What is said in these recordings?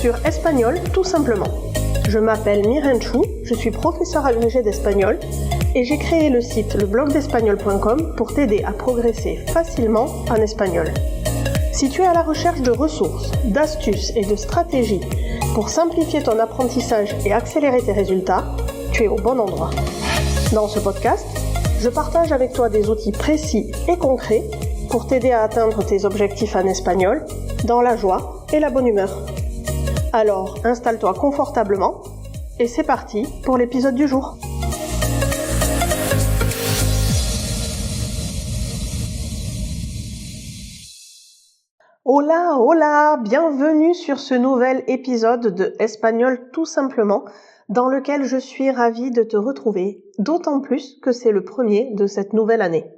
sur Espagnol tout simplement. Je m'appelle Miren Chou, je suis professeure agrégée d'espagnol et j'ai créé le site leblogdespagnol.com pour t'aider à progresser facilement en espagnol. Si tu es à la recherche de ressources, d'astuces et de stratégies pour simplifier ton apprentissage et accélérer tes résultats, tu es au bon endroit. Dans ce podcast, je partage avec toi des outils précis et concrets pour t'aider à atteindre tes objectifs en espagnol dans la joie et la bonne humeur. Alors, installe-toi confortablement et c'est parti pour l'épisode du jour. Hola, hola, bienvenue sur ce nouvel épisode de Espagnol tout simplement, dans lequel je suis ravie de te retrouver, d'autant plus que c'est le premier de cette nouvelle année.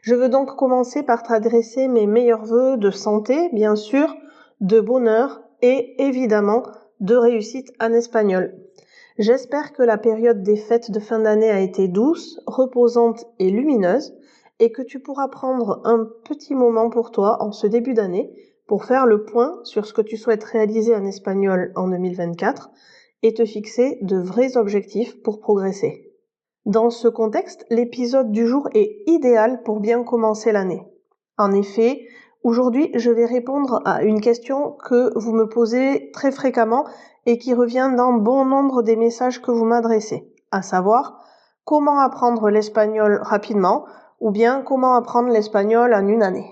Je veux donc commencer par t'adresser mes meilleurs vœux de santé, bien sûr, de bonheur et évidemment de réussite en espagnol. J'espère que la période des fêtes de fin d'année a été douce, reposante et lumineuse et que tu pourras prendre un petit moment pour toi en ce début d'année pour faire le point sur ce que tu souhaites réaliser en espagnol en 2024 et te fixer de vrais objectifs pour progresser. Dans ce contexte, l'épisode du jour est idéal pour bien commencer l'année. En effet, aujourd'hui, je vais répondre à une question que vous me posez très fréquemment et qui revient dans bon nombre des messages que vous m'adressez, à savoir comment apprendre l'espagnol rapidement ou bien comment apprendre l'espagnol en une année.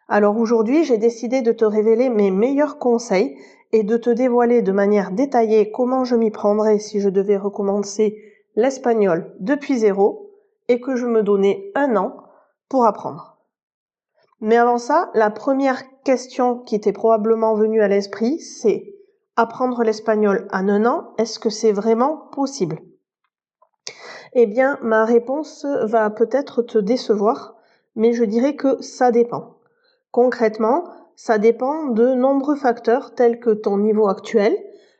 Alors aujourd'hui, j'ai décidé de te révéler mes meilleurs conseils et de te dévoiler de manière détaillée comment je m'y prendrais si je devais recommencer l'espagnol depuis zéro et que je me donnais 1 an pour apprendre. Mais avant ça, la première question qui t'est probablement venue à l'esprit, c'est apprendre l'espagnol en 1 an, est-ce que c'est vraiment possible ? Eh bien, ma réponse va peut-être te décevoir, mais je dirais que ça dépend. Concrètement, ça dépend de nombreux facteurs tels que ton niveau actuel,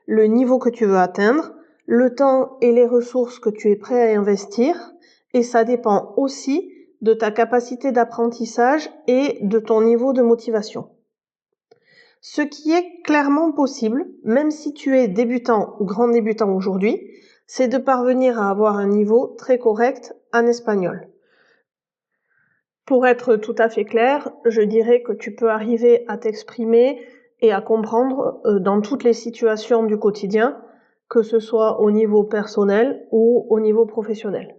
le niveau que tu veux atteindre, le temps et les ressources que tu es prêt à investir, et ça dépend aussi de ta capacité d'apprentissage et de ton niveau de motivation. Ce qui est clairement possible, même si tu es débutant ou grand débutant aujourd'hui, c'est de parvenir à avoir un niveau très correct en espagnol. Pour être tout à fait clair, je dirais que tu peux arriver à t'exprimer et à comprendre dans toutes les situations du quotidien, que ce soit au niveau personnel ou au niveau professionnel.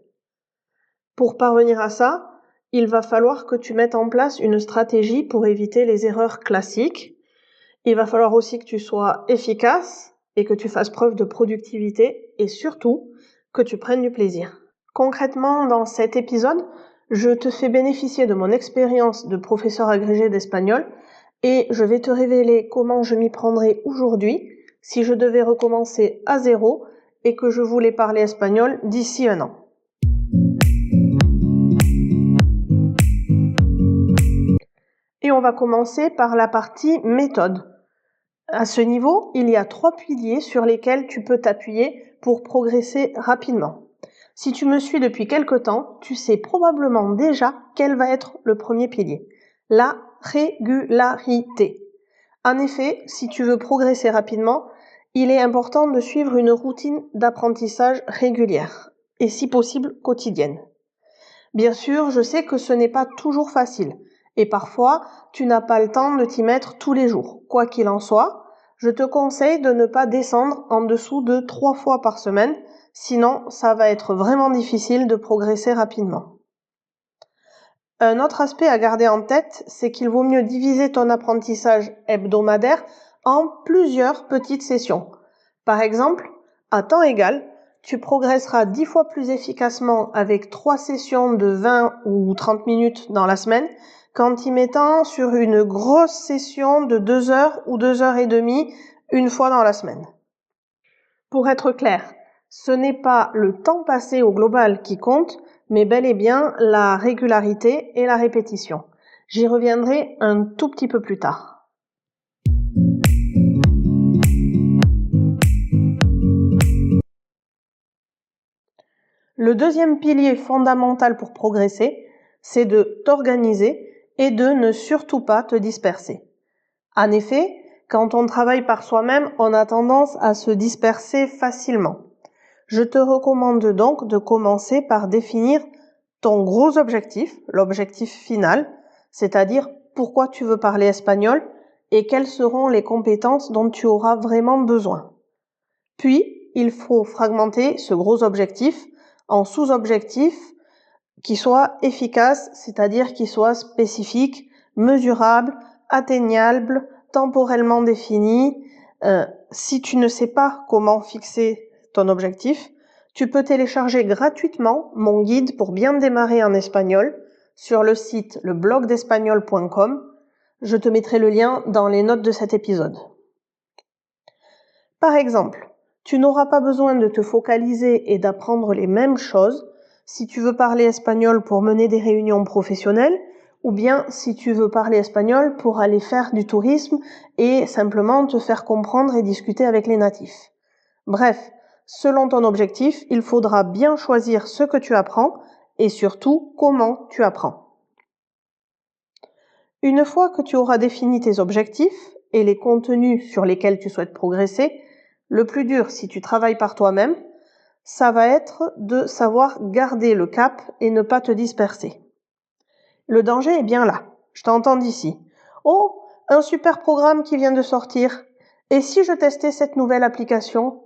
Pour parvenir à ça, il va falloir que tu mettes en place une stratégie pour éviter les erreurs classiques. Il va falloir aussi que tu sois efficace et que tu fasses preuve de productivité et surtout que tu prennes du plaisir. Concrètement, dans cet épisode, je te fais bénéficier de mon expérience de professeur agrégé d'espagnol et je vais te révéler comment je m'y prendrais aujourd'hui si je devais recommencer à zéro et que je voulais parler espagnol d'ici 1 an. Et on va commencer par la partie méthode. À ce niveau, il y a 3 piliers sur lesquels tu peux t'appuyer pour progresser rapidement. Si tu me suis depuis quelque temps, tu sais probablement déjà quel va être le premier pilier, la régularité. En effet, si tu veux progresser rapidement, il est important de suivre une routine d'apprentissage régulière et si possible quotidienne. Bien sûr, je sais que ce n'est pas toujours facile et parfois tu n'as pas le temps de t'y mettre tous les jours. Quoi qu'il en soit, je te conseille de ne pas descendre en dessous de 3 fois par semaine, sinon ça va être vraiment difficile de progresser rapidement. Un autre aspect à garder en tête, c'est qu'il vaut mieux diviser ton apprentissage hebdomadaire en plusieurs petites sessions. Par exemple, à temps égal, tu progresseras 10 fois plus efficacement avec 3 sessions de 20 ou 30 minutes dans la semaine qu'en t'y mettant sur une grosse session de 2 heures ou 2 heures et demie une fois dans la semaine. Pour être clair, ce n'est pas le temps passé au global qui compte, mais bel et bien la régularité et la répétition. J'y reviendrai un tout petit peu plus tard. Le deuxième pilier fondamental pour progresser, c'est de t'organiser et de ne surtout pas te disperser. En effet, Quand on travaille par soi-même, on a tendance à se disperser facilement. Je te recommande donc de commencer par définir ton gros objectif, l'objectif final, c'est-à-dire pourquoi tu veux parler espagnol et quelles seront les compétences dont tu auras vraiment besoin. Puis, il faut fragmenter ce gros objectif en sous-objectifs qui soient efficaces, c'est-à-dire qui soient spécifiques, mesurables, atteignables, temporellement définis. Si tu ne sais pas comment fixer ton objectif, tu peux télécharger gratuitement mon guide pour bien démarrer en espagnol sur le site leblogdespagnol.com. Je te mettrai le lien dans les notes de cet épisode. Par exemple, tu n'auras pas besoin de te focaliser et d'apprendre les mêmes choses si tu veux parler espagnol pour mener des réunions professionnelles ou bien si tu veux parler espagnol pour aller faire du tourisme et simplement te faire comprendre et discuter avec les natifs. Bref, selon ton objectif, il faudra bien choisir ce que tu apprends et surtout comment tu apprends. Une fois que tu auras défini tes objectifs et les contenus sur lesquels tu souhaites progresser, le plus dur si tu travailles par toi-même, ça va être de savoir garder le cap et ne pas te disperser. Le danger est bien là. Je t'entends d'ici. Oh, un super programme qui vient de sortir. Et si je testais cette nouvelle application ?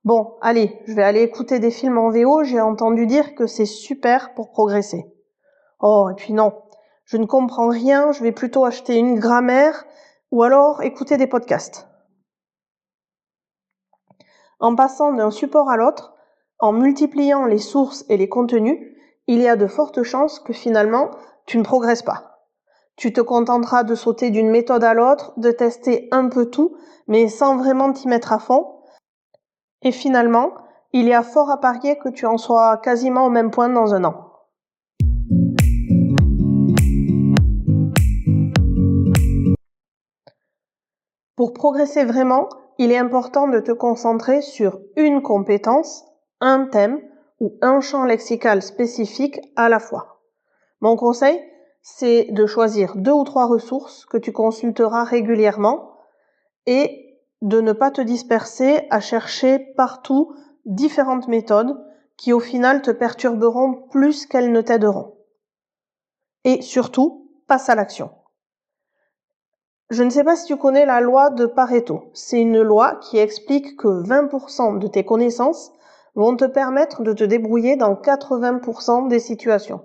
Bon, allez, je vais aller écouter des films en VO, j'ai entendu dire que c'est super pour progresser. Oh, et puis non, je ne comprends rien, je vais plutôt acheter une grammaire ou alors écouter des podcasts. En passant d'un support à l'autre, en multipliant les sources et les contenus, il y a de fortes chances que finalement, tu ne progresses pas. Tu te contenteras de sauter d'une méthode à l'autre, de tester un peu tout, mais sans vraiment t'y mettre à fond. Et finalement, il y a fort à parier que tu en sois quasiment au même point dans un an. Pour progresser vraiment, il est important de te concentrer sur une compétence, un thème ou un champ lexical spécifique à la fois. Mon conseil, c'est de choisir 2 ou 3 ressources que tu consulteras régulièrement et de ne pas te disperser à chercher partout différentes méthodes qui au final te perturberont plus qu'elles ne t'aideront. Et surtout, passe à l'action. Je ne sais pas si tu connais la loi de Pareto. C'est une loi qui explique que 20% de tes connaissances vont te permettre de te débrouiller dans 80% des situations.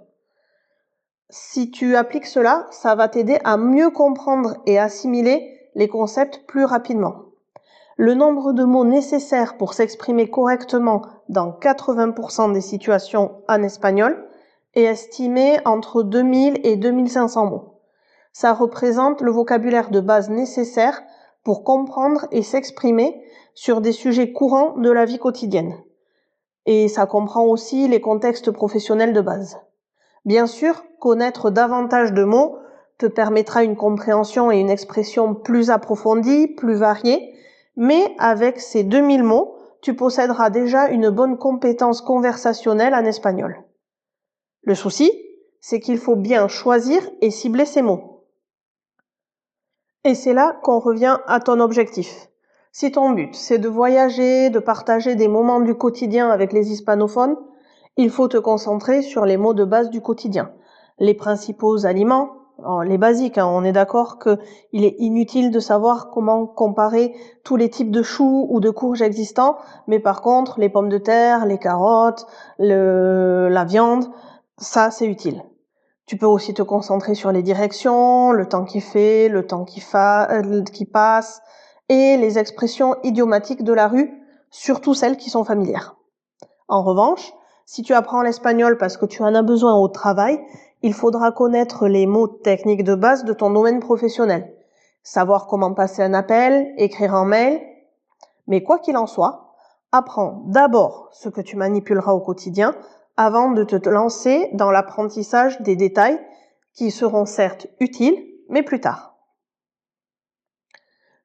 Si tu appliques cela, ça va t'aider à mieux comprendre et assimiler les concepts plus rapidement. Le nombre de mots nécessaires pour s'exprimer correctement dans 80% des situations en espagnol est estimé entre 2000 et 2500 mots. Ça représente le vocabulaire de base nécessaire pour comprendre et s'exprimer sur des sujets courants de la vie quotidienne. Et ça comprend aussi les contextes professionnels de base. Bien sûr, connaître davantage de mots te permettra une compréhension et une expression plus approfondie, plus variée, mais avec ces 2000 mots, tu posséderas déjà une bonne compétence conversationnelle en espagnol. Le souci, c'est qu'il faut bien choisir et cibler ces mots. Et c'est là qu'on revient à ton objectif. Si ton but, c'est de voyager, de partager des moments du quotidien avec les hispanophones, il faut te concentrer sur les mots de base du quotidien. Les principaux aliments, les basiques, on est d'accord qu'il est inutile de savoir comment comparer tous les types de choux ou de courges existants, mais par contre, les pommes de terre, les carottes, la viande, ça c'est utile. Tu peux aussi te concentrer sur les directions, le temps qui fait, le temps qui passe, et les expressions idiomatiques de la rue, surtout celles qui sont familières. En revanche, si tu apprends l'espagnol parce que tu en as besoin au travail, il faudra connaître les mots techniques de base de ton domaine professionnel. Savoir comment passer un appel, écrire un mail. Mais quoi qu'il en soit, apprends d'abord ce que tu manipuleras au quotidien avant de te lancer dans l'apprentissage des détails qui seront certes utiles, mais plus tard.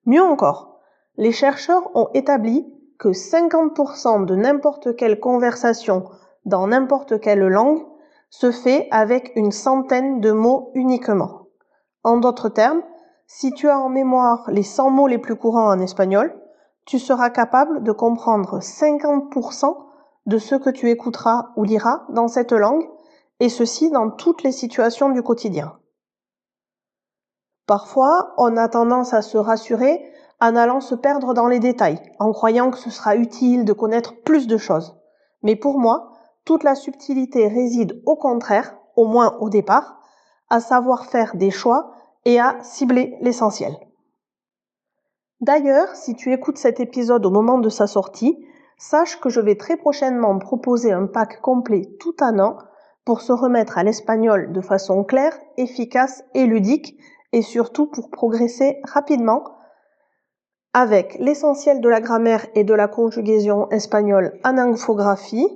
Mieux encore, les chercheurs ont établi que 50% de n'importe quelle conversation dans n'importe quelle langue se fait avec une centaine de mots uniquement. En d'autres termes, Si tu as en mémoire les 100 mots les plus courants en espagnol, tu seras capable de comprendre 50% de ce que tu écouteras ou liras dans cette langue, et ceci dans toutes les situations du quotidien. Parfois, on a tendance à se rassurer en allant se perdre dans les détails, en croyant que ce sera utile de connaître plus de choses. Mais pour moi, toute la subtilité réside au contraire, au moins au départ, à savoir faire des choix et à cibler l'essentiel. D'ailleurs, si tu écoutes cet épisode au moment de sa sortie, sache que je vais très prochainement proposer un pack complet tout un an pour se remettre à l'espagnol de façon claire, efficace et ludique, et surtout pour progresser rapidement avec l'essentiel de la grammaire et de la conjugaison espagnole en infographie,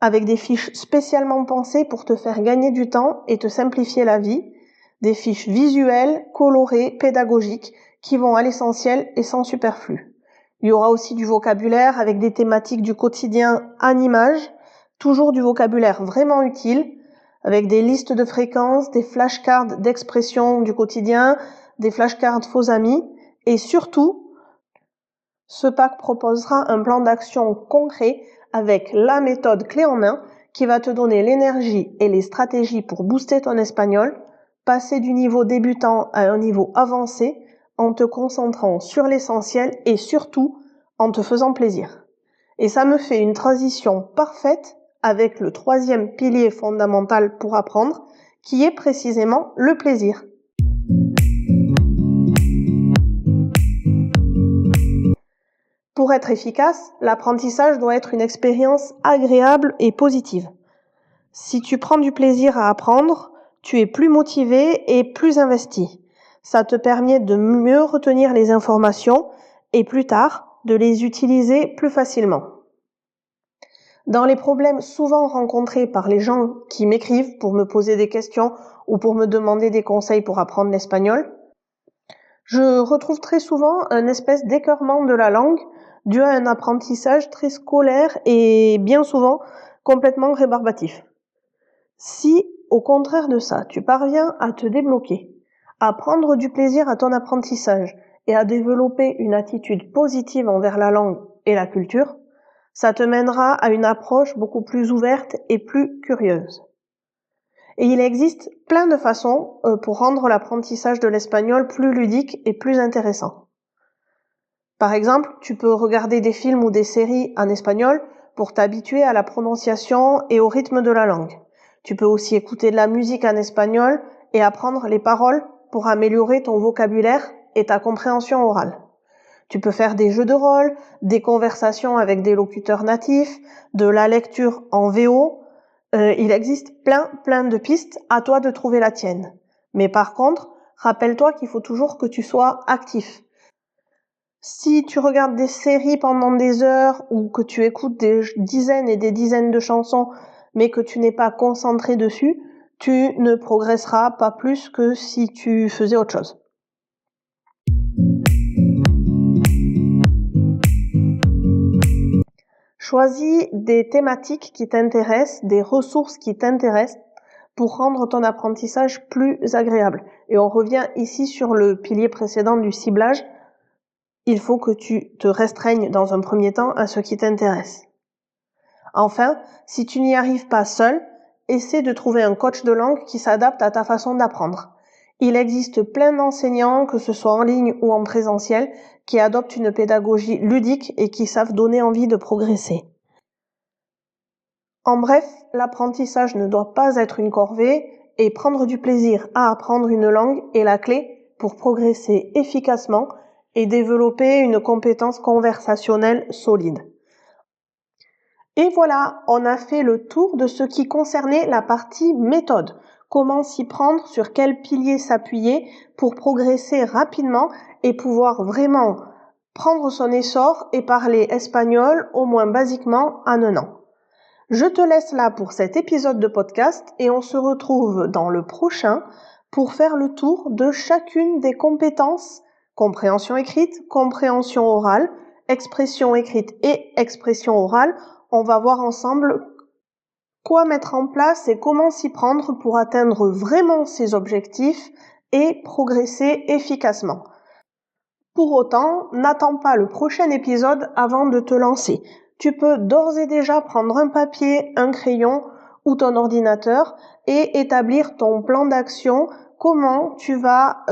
avec des fiches spécialement pensées pour te faire gagner du temps et te simplifier la vie, des fiches visuelles, colorées, pédagogiques, qui vont à l'essentiel et sans superflu. Il y aura aussi du vocabulaire avec des thématiques du quotidien en images, toujours du vocabulaire vraiment utile, avec des listes de fréquences, des flashcards d'expressions du quotidien, des flashcards faux amis, et surtout, ce pack proposera un plan d'action concret avec la méthode clé en main qui va te donner l'énergie et les stratégies pour booster ton espagnol, passer du niveau débutant à un niveau avancé en te concentrant sur l'essentiel et surtout en te faisant plaisir. Et ça me fait une transition parfaite avec le 3e pilier fondamental pour apprendre, qui est précisément le plaisir. Pour être efficace, l'apprentissage doit être une expérience agréable et positive. Si tu prends du plaisir à apprendre, tu es plus motivé et plus investi. Ça te permet de mieux retenir les informations et plus tard, de les utiliser plus facilement. Dans les problèmes souvent rencontrés par les gens qui m'écrivent pour me poser des questions ou pour me demander des conseils pour apprendre l'espagnol, je retrouve très souvent une espèce d'écœurement de la langue dû à un apprentissage très scolaire et bien souvent complètement rébarbatif. Si, au contraire de ça, tu parviens à te débloquer, à prendre du plaisir à ton apprentissage et à développer une attitude positive envers la langue et la culture, ça te mènera à une approche beaucoup plus ouverte et plus curieuse. Et il existe plein de façons pour rendre l'apprentissage de l'espagnol plus ludique et plus intéressant. Par exemple, tu peux regarder des films ou des séries en espagnol pour t'habituer à la prononciation et au rythme de la langue. Tu peux aussi écouter de la musique en espagnol et apprendre les paroles pour améliorer ton vocabulaire et ta compréhension orale. Tu peux faire des jeux de rôle, des conversations avec des locuteurs natifs, de la lecture en VO. Il existe plein de pistes, à toi de trouver la tienne. Mais par contre, rappelle-toi qu'il faut toujours que tu sois actif. Si tu regardes des séries pendant des heures ou que tu écoutes des dizaines et des dizaines de chansons mais que tu n'es pas concentré dessus, tu ne progresseras pas plus que si tu faisais autre chose. Choisis des thématiques qui t'intéressent, des ressources qui t'intéressent pour rendre ton apprentissage plus agréable. Et on revient ici sur le pilier précédent du ciblage. Il faut que tu te restreignes dans un premier temps à ce qui t'intéresse. Enfin, si tu n'y arrives pas seul, essaie de trouver un coach de langue qui s'adapte à ta façon d'apprendre. Il existe plein d'enseignants, que ce soit en ligne ou en présentiel, qui adoptent une pédagogie ludique et qui savent donner envie de progresser. En bref, l'apprentissage ne doit pas être une corvée et prendre du plaisir à apprendre une langue est la clé pour progresser efficacement et développer une compétence conversationnelle solide. Et voilà, on a fait le tour de ce qui concernait la partie méthode. Comment s'y prendre, sur quel pilier s'appuyer pour progresser rapidement et pouvoir vraiment prendre son essor et parler espagnol au moins basiquement en un an. Je te laisse là pour cet épisode de podcast et on se retrouve dans le prochain pour faire le tour de chacune des compétences compréhension écrite, compréhension orale, expression écrite et expression orale. On va voir ensemble quoi mettre en place et comment s'y prendre pour atteindre vraiment ces objectifs et progresser efficacement. Pour autant, n'attends pas le prochain épisode avant de te lancer. Tu peux d'ores et déjà prendre un papier, un crayon ou ton ordinateur et établir ton plan d'action, comment tu vas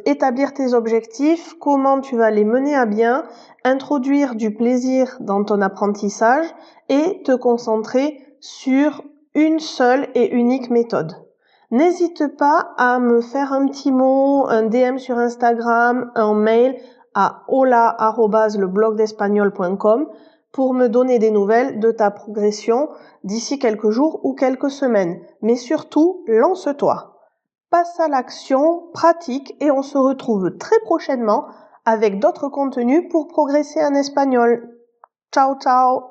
établir tes objectifs, comment tu vas les mener à bien, introduire du plaisir dans ton apprentissage et te concentrer sur une seule et unique méthode. N'hésite pas à me faire un petit mot, un DM sur Instagram, un mail à hola@leblogdespagnol.com pour me donner des nouvelles de ta progression d'ici quelques jours ou quelques semaines. Mais surtout, lance-toi. Passe à l'action, pratique et on se retrouve très prochainement avec d'autres contenus pour progresser en espagnol. Ciao, ciao!